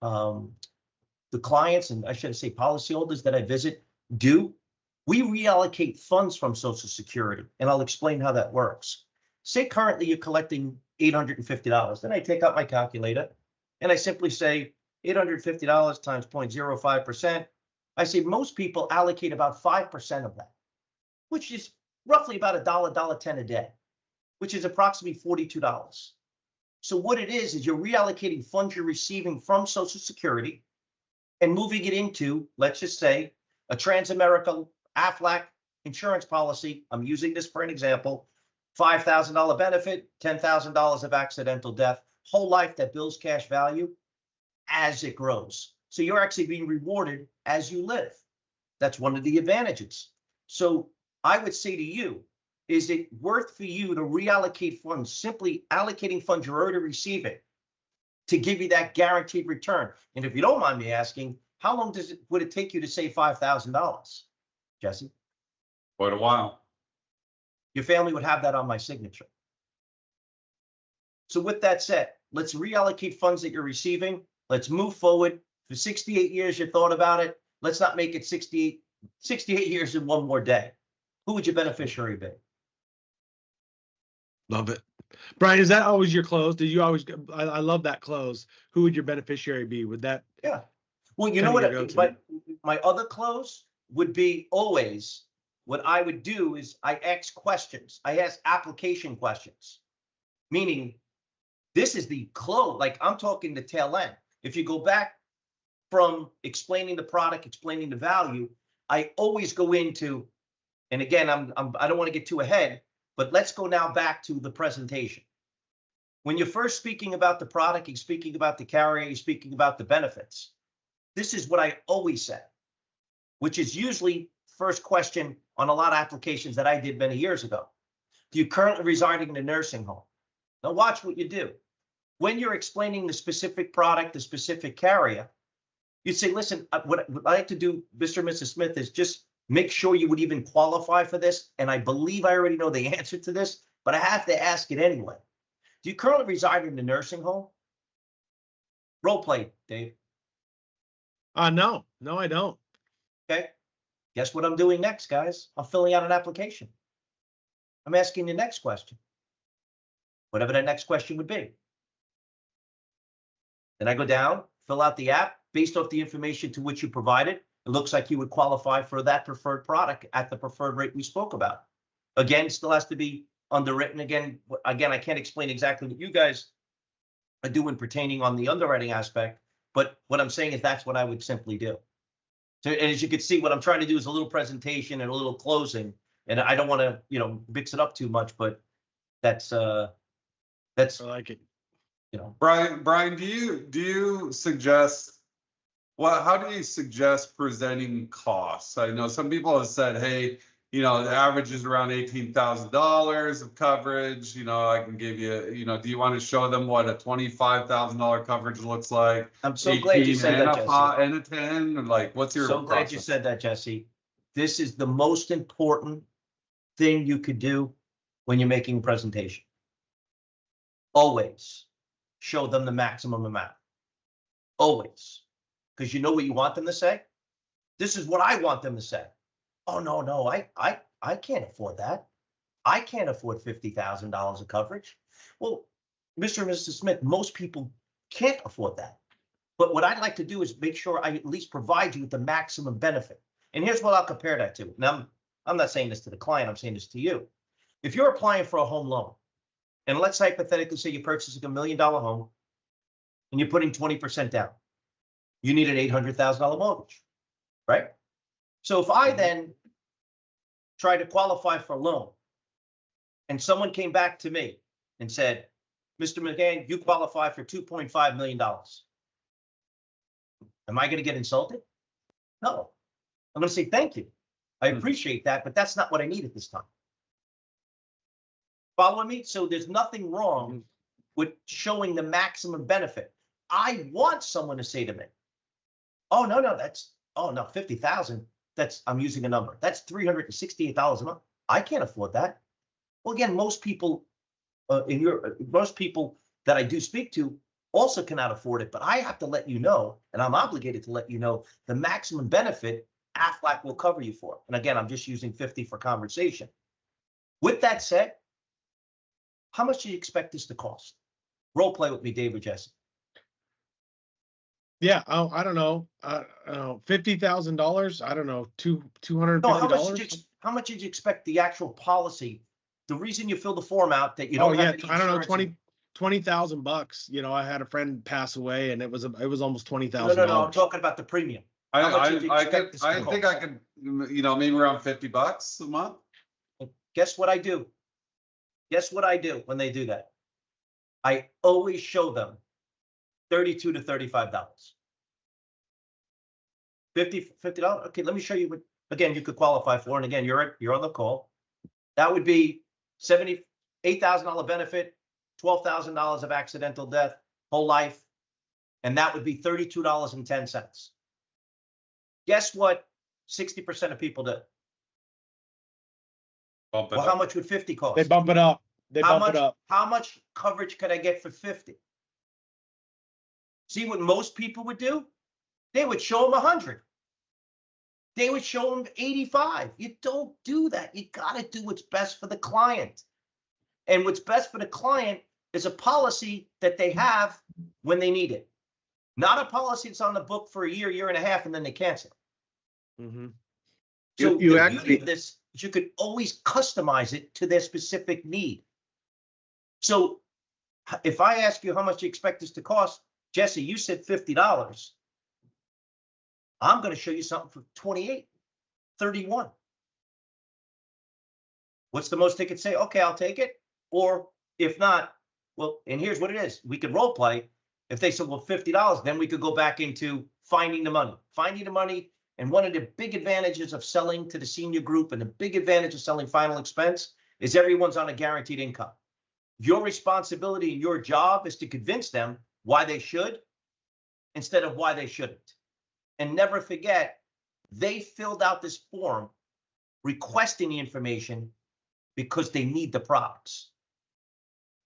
the clients, and I should say policyholders that I visit, do? We reallocate funds from Social Security, and I'll explain how that works. Say currently you're collecting $850. Then I take out my calculator and I simply say $850 times 0.05%. I say most people allocate about 5% of that, which is roughly about $1.10 a day, which is approximately $42. So what it is you're reallocating funds you're receiving from Social Security and moving it into, let's just say, a Transamerica AFLAC insurance policy. I'm using this for an example. $5,000 benefit, $10,000 of accidental death, whole life that builds cash value as it grows. So you're actually being rewarded as you live. That's one of the advantages. So I would say to you, is it worth for you to reallocate funds, simply allocating funds you're already receiving to give you that guaranteed return? And if you don't mind me asking, how long would it take you to save $5,000, Jesse? Quite a while. Your family would have that on my signature. So with that said, let's reallocate funds that you're receiving. Let's move forward. For 68 years, you thought about it. Let's not make it 68 years in one more day. Who would your beneficiary be? Love it. Brian, is that always your close? Did you always, I love that close. Who would your beneficiary be? Would that? Yeah. Well, you know what, my other close would be always what I would do is I ask questions. I ask application questions, meaning this is the close, like I'm talking the tail end. If you go back from explaining the product, explaining the value, I always go into, and again, I don't want to get too ahead, but let's go now back to the presentation. When you're first speaking about the product, you're speaking about the carrier, you're speaking about the benefits. This is what I always say, which is usually first question on a lot of applications that I did many years ago. Do you currently residing in a nursing home? Now watch what you do. When you're explaining the specific product, the specific carrier, you say, listen, what I like to do, Mr. and Mrs. Smith, is just make sure you would even qualify for this. And I believe I already know the answer to this, but I have to ask it anyway. Do you currently reside in a nursing home? Role play, Dave. No, I don't. Okay. Guess what I'm doing next, guys? I'm filling out an application. I'm asking the next question, whatever that next question would be. Then I go down, fill out the app based off the information to which you provided. It looks like you would qualify for that preferred product at the preferred rate we spoke about. Again, still has to be underwritten. Again, I can't explain exactly what you guys are doing pertaining on the underwriting aspect, but what I'm saying is that's what I would simply do. So, and as you can see, what I'm trying to do is a little presentation and a little closing, and I don't want to, mix it up too much, but that's I like it. Brian, do you suggest, how do you suggest presenting costs? I know some people have said, hey, the average is around $18,000 of coverage. I can give you, do you want to show them what a $25,000 coverage looks like? I'm so glad you said that, Jesse. And a 10, like, what's your So glad you said that, Jesse. This is the most important thing you could do when you're making a presentation. Always show them the maximum amount. Always. Because you know what you want them to say? This is what I want them to say. Oh, no, I can't afford that. I can't afford $50,000 of coverage. Well, Mr. and Mrs. Smith, most people can't afford that. But what I'd like to do is make sure I at least provide you with the maximum benefit. And here's what I'll compare that to. Now, I'm not saying this to the client, I'm saying this to you. If you're applying for a home loan, and let's hypothetically say you're purchasing $1 million home, and you're putting 20% down, you need an $800,000 mortgage, right? So if I then try to qualify for a loan, and someone came back to me and said, Mr. McCann, you qualify for $2.5 million. Am I going to get insulted? No. I'm going to say, thank you. I appreciate that, but that's not what I need at this time. Following me? So there's nothing wrong with showing the maximum benefit. I want someone to say to me, oh, no, 50,000. I'm using a number. That's $368 a month. I can't afford that. Well, again, most people that I do speak to also cannot afford it, but I have to let you know, and I'm obligated to let you know the maximum benefit Aflac will cover you for. And again, I'm just using 50 for conversation. With that said, how much do you expect this to cost? Role play with me, Dave or Jesse. Yeah, I don't know. $50,000. I don't know, $250. No, how much did you expect the actual policy? The reason you fill the form out that you don't have any I don't know, insurance- $20,000. I had a friend pass away, and it was almost $20,000. No. I'm talking about the premium. I think I could, maybe around $50 a month. Guess what I do? Guess what I do when they do that? I always show them $32 to $35. $50. Okay, let me show you what, again, you could qualify for. And again, you're on the call. That would be $8,000 benefit, $12,000 of accidental death, whole life. And that would be $32.10. Guess what 60% of people do? Well, how much would 50 cost? They bump it up. How much coverage could I get for 50? See what most people would do? They would show them 100. They would show them 85. You don't do that. You got to do what's best for the client. And what's best for the client is a policy that they have when they need it. Not a policy that's on the book for a year, year and a half, and then they cancel. Mm-hmm. So You the actually- beauty of this is you could always customize it to their specific need. So if I ask you how much you expect this to cost, Jesse, you said $50. I'm going to show you something for 28, 31. What's the most they could say? Okay, I'll take it. Or if not, well, and here's what it is. We could role play. If they said, well, $50, then we could go back into finding the money. Finding the money. And one of the big advantages of selling to the senior group and the big advantage of selling final expense is everyone's on a guaranteed income. Your responsibility and your job is to convince them why they should instead of why they shouldn't. And never forget, they filled out this form requesting the information because they need the products.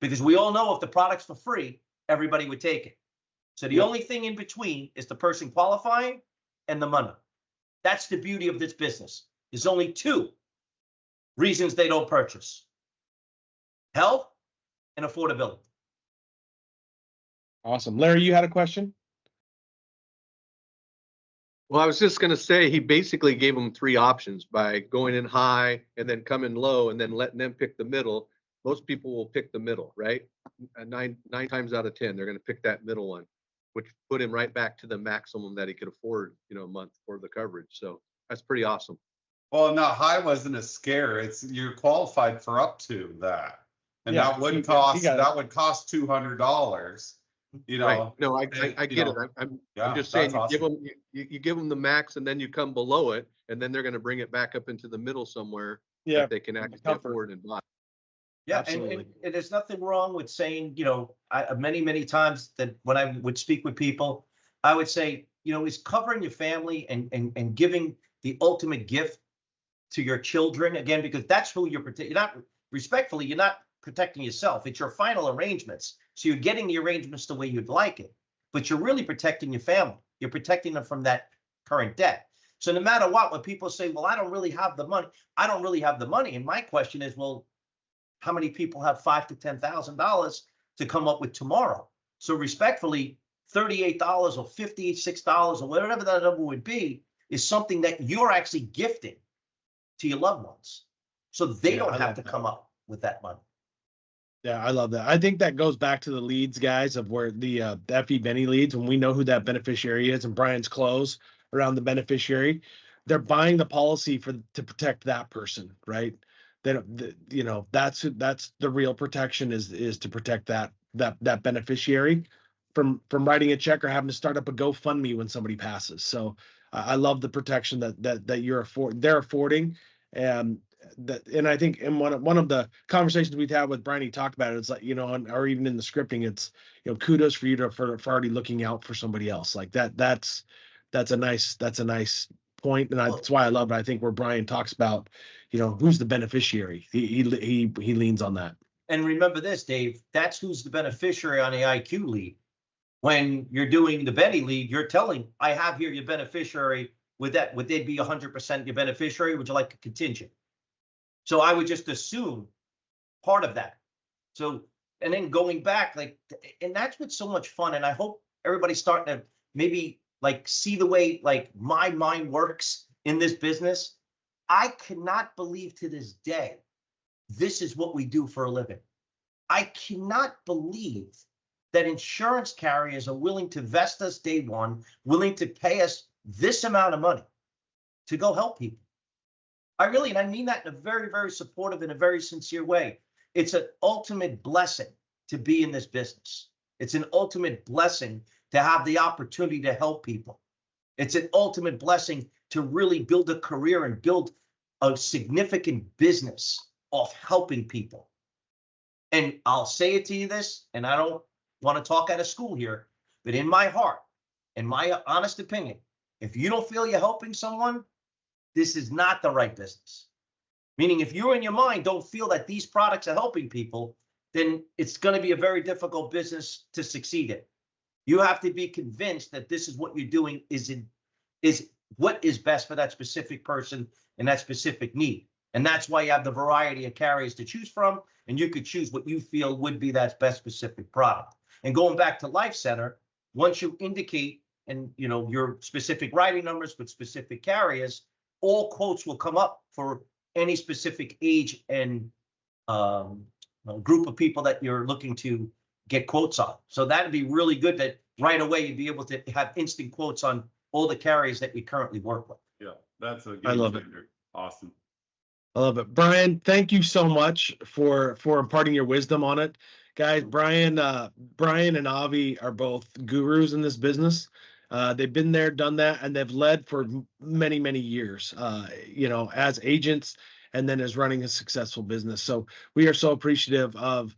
Because we all know if the product's for free, everybody would take it. So the only thing in between is the person qualifying and the money. That's the beauty of this business. There's only two reasons they don't purchase: health and affordability. Awesome. Larry, you had a question? Well, I was just going to say he basically gave them three options by going in high and then coming low and then letting them pick the middle. Most people will pick the middle, right? Nine times out of 10, they're going to pick that middle one, which put him right back to the maximum that he could afford, a month for the coverage. So that's pretty awesome. Well, no, high wasn't a scare. It's you're qualified for up to that, and Yeah, that would he cost got it. $200. Right. No, I you get it. know, I'm yeah, just saying, that's you give awesome. them, you give them the max and then you come below it, and then they're going to bring it back up into the middle somewhere Yeah. that they can actually comfort. afford and buy. Yeah, Absolutely. and there's nothing wrong with saying, many times that when I would speak with people, I would say, is covering your family and giving the ultimate gift to your children, again, because that's who you're protecting. You're not protecting yourself. It's your final arrangements. So you're getting the arrangements the way you'd like it, but you're really protecting your family. You're protecting them from that current debt. So no matter what, when people say, well, I don't really have the money, I don't really have the money. And my question is, well, how many people have $5,000 to $10,000 to come up with tomorrow? So respectfully, $38 or $56 or whatever that number would be is something that you're actually gifting to your loved ones. So they Yeah, don't I have love to that. come up with that money. Yeah, I love that. I think that goes back to the leads, guys, of where the FE Benny leads, when we know who that beneficiary is and Brian's close around the beneficiary, they're buying the policy to protect that person, right? They don't, that's the real protection is to protect that beneficiary from writing a check or having to start up a GoFundMe when somebody passes. So I love the protection that they're affording. And I think in one of the conversations we've had with Brian, he talked about it. It's like, or even in the scripting, it's, kudos for you for already looking out for somebody else like that. That's a nice point. And that's why I love it. I think where Brian talks about, who's the beneficiary, he leans on that. And remember this, Dave, that's who's the beneficiary on the IQ lead. When you're doing the Benny lead, you're telling, I have here your beneficiary. Would they be 100% your beneficiary? Would you like a contingent? So I would just assume part of that. So, and then going back, and that's what's so much fun. And I hope everybody's starting to maybe see the way my mind works in this business. I cannot believe to this day, this is what we do for a living. I cannot believe that insurance carriers are willing to vest us day one, willing to pay us this amount of money to go help people. And I mean that in a very, very supportive and a very sincere way. It's an ultimate blessing to be in this business. It's an ultimate blessing to have the opportunity to help people. It's an ultimate blessing to really build a career and build a significant business off helping people. And I'll say it to you this, and I don't want to talk out of school here, but in my heart, in my honest opinion, if you don't feel you're helping someone, this is not the right business. Meaning if you in your mind don't feel that these products are helping people, then it's going to be a very difficult business to succeed in. You have to be convinced that this is what you're doing is what is best for that specific person and that specific need. And that's why you have the variety of carriers to choose from, and you could choose what you feel would be that best specific product. And going back to Life Center, once you indicate and your specific writing numbers with specific carriers, all quotes will come up for any specific age and group of people that you're looking to get quotes on. So that'd be really good that right away you'd be able to have instant quotes on all the carriers that you currently work with. Yeah, that's a I game love it. changer. Awesome. I love it. Brian, thank you so much for imparting your wisdom on it. Guys, Brian and Avi are both gurus in this business. They've been there, done that, and they've led for many, many years, as agents and then as running a successful business. So we are so appreciative of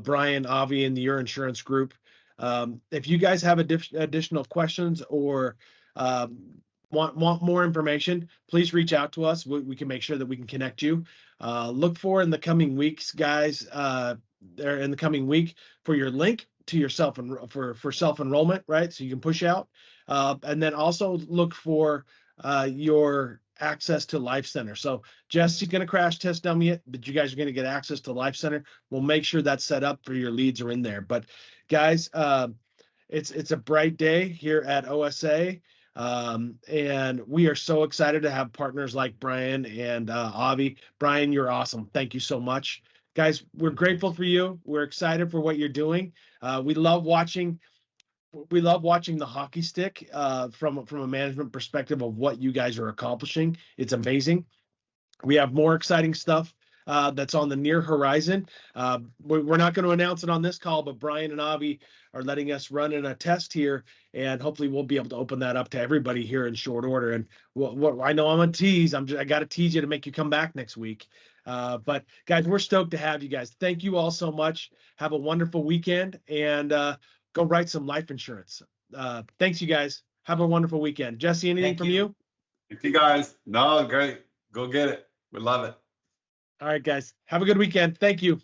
Brian, Avi, and your insurance group. If you guys have additional questions or want more information, please reach out to us. We can make sure that we can connect you. Look for in the coming weeks, guys, there in the coming week for your link to your for self-enrollment, right? So you can push out. And then also look for your access to Life Center. So Jesse's going to crash test dummy it, but you guys are going to get access to Life Center. We'll make sure that's set up for your leads are in there. But guys, it's a bright day here at OSA. And we are so excited to have partners like Brian and Avi. Brian, you're awesome. Thank you so much. Guys, we're grateful for you. We're excited for what you're doing. We love watching the hockey stick from a management perspective of what you guys are accomplishing. It's amazing. We have more exciting stuff that's on the near horizon. We're not going to announce it on this call, but Brian and Avi are letting us run in a test here, and hopefully we'll be able to open that up to everybody here in short order. And what I know I'm a tease. I got to tease you to make you come back next week. But guys, we're stoked to have you guys. Thank you all so much. Have a wonderful weekend, and go write some life insurance. Thanks, you guys. Have a wonderful weekend. Jesse, anything Thank from you. you? Thank you guys. No, great. Go get it. We love it. All right, guys. Have a good weekend. Thank you.